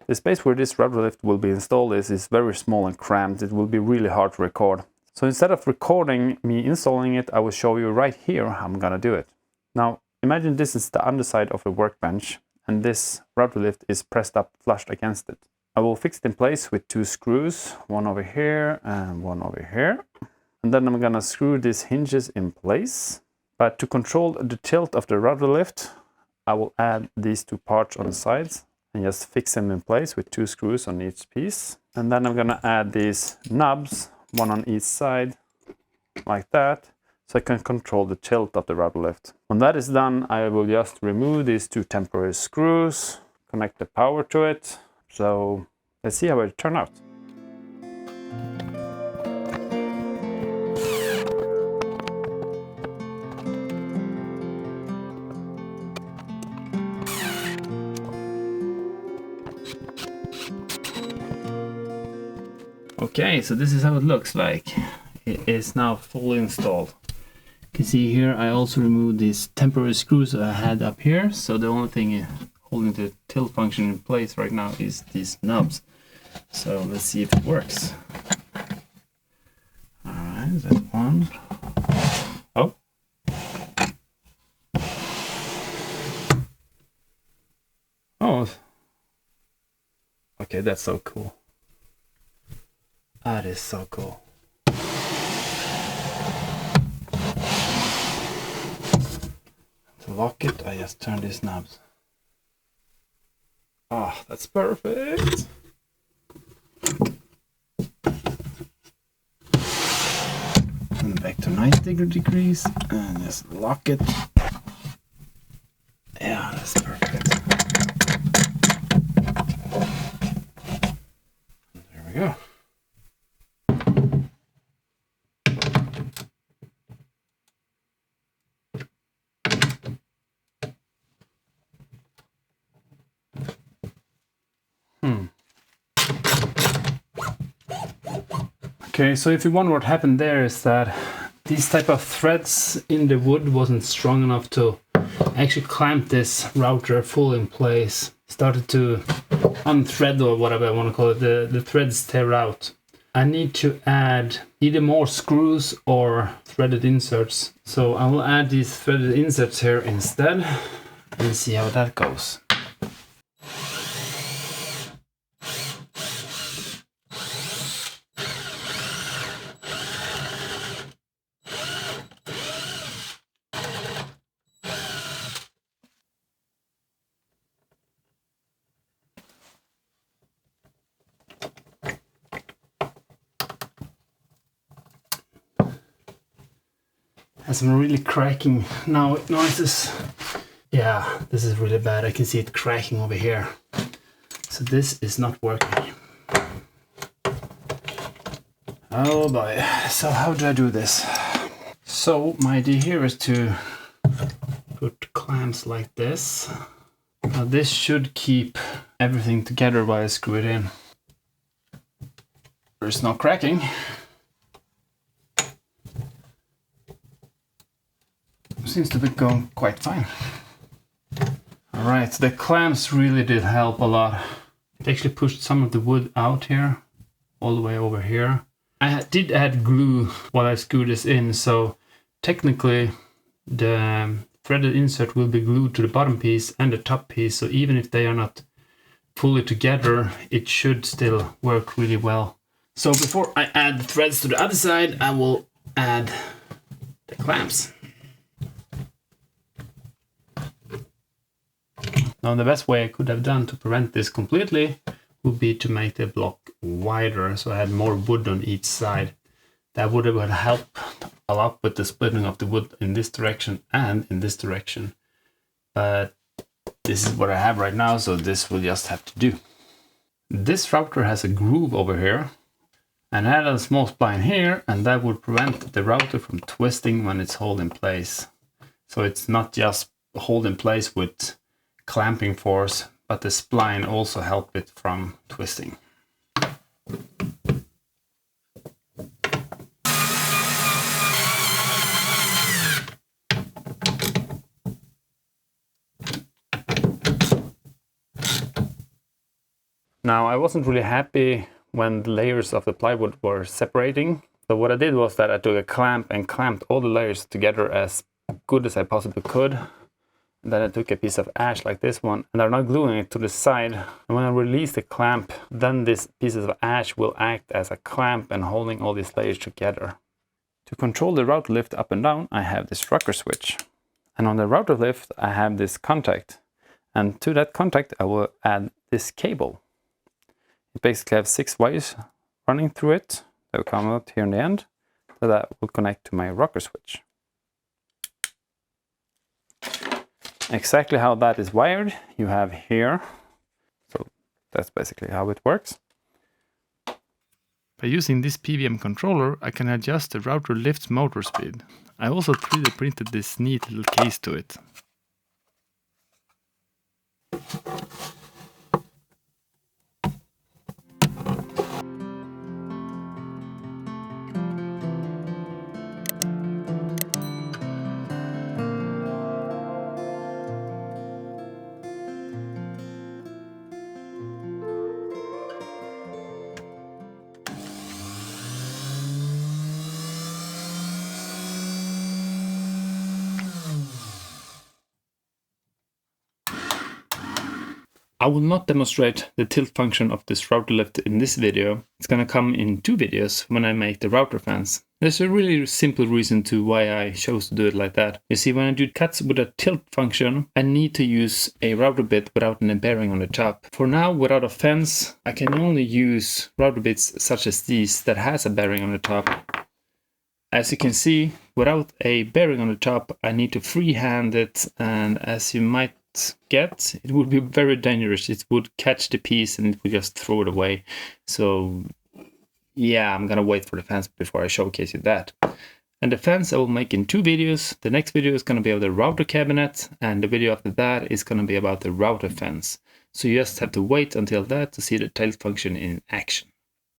The space where this router lift will be installed is very small and cramped. It will be really hard to record. So instead of recording me installing it, I will show you right here how I'm gonna do it. Now, imagine this is the underside of a workbench, and this router lift is pressed up flushed against it. I will fix it in place with 2 screws, one over here and one over here. And then I'm gonna screw these hinges in place. But to control the tilt of the router lift, I will add these 2 parts on the sides and just fix them in place with 2 screws on each piece. And then I'm gonna add these knobs, one on each side, like that, so I can control the tilt of the router lift. When that is done, I will just remove these 2 temporary screws, connect the power to it. So let's see how it turns out. Okay, so this is how it looks like. It is now fully installed. You can see here I also removed these temporary screws I had up here. So the only thing holding the tilt function in place right now is these knobs. So let's see if it works. Alright, that's one. Oh. Oh. Okay, that's so cool. That is so cool. To lock it, I just turn these knobs. Ah, that's perfect. And back to 90 degrees and just lock it. Yeah, that's perfect. There we go. Okay, so if you wonder what happened there is that these type of threads in the wood wasn't strong enough to actually clamp this router full in place. Started to unthread or whatever I want to call it, the threads tear out. I need to add either more screws or threaded inserts. So I will add these threaded inserts here instead and see how that goes. Has some really cracking now noises. Yeah, this is really bad. I can see it cracking over here. So this is not working. Oh boy. So how do I do this? So my idea here is to put clamps like this. Now this should keep everything together while I screw it in. There's no cracking. Seems to be going quite fine. Alright, the clamps really did help a lot. It actually pushed some of the wood out here, all the way over here. I did add glue while I screwed this in, so technically the threaded insert will be glued to the bottom piece and the top piece, so even if they are not fully together, it should still work really well. So before I add the threads to the other side, I will add the clamps. Now the best way I could have done to prevent this completely would be to make the block wider, so I had more wood on each side. That would have helped a lot with the splitting of the wood in this direction and in this direction. But this is what I have right now, so this will just have to do. This router has a groove over here, and I added a small spline here, and that would prevent the router from twisting when it's held in place. So it's not just hold in place with clamping force, but the spline also help it from twisting. Now I wasn't really happy when the layers of the plywood were separating. So what I did was that I took a clamp and clamped all the layers together as good as I possibly could. And then I took a piece of ash like this one, and I'm now gluing it to the side. And when I release the clamp, then these pieces of ash will act as a clamp and holding all these layers together. To control the router lift up and down, I have this rocker switch. And on the router lift, I have this contact. And to that contact, I will add this cable. It basically has 6 wires running through it. That will come out here in the end. So that will connect to my rocker switch. Exactly how that is wired, you have here. So that's basically how it works. By using this PWM controller, I can adjust the router lift's motor speed. I also 3D printed this neat little case to it. I will not demonstrate the tilt function of this router lift in this video. It's gonna come in 2 videos when I make the router fans. There's a really simple reason to why I chose to do it like that. You see, when I do cuts with a tilt function, I need to use a router bit without any bearing on the top. For now, without a fence, I can only use router bits such as these that has a bearing on the top. As you can see, without a bearing on the top, I need to freehand it, and as you might get, it would be very dangerous. It would catch the piece and it would just throw it away. So yeah, I'm gonna wait for the fence before I showcase you that. And the fence I will make in 2 videos. The next video is gonna be about the router cabinet, and the video after that is gonna be about the router fence. So you just have to wait until that to see the tilt function in action.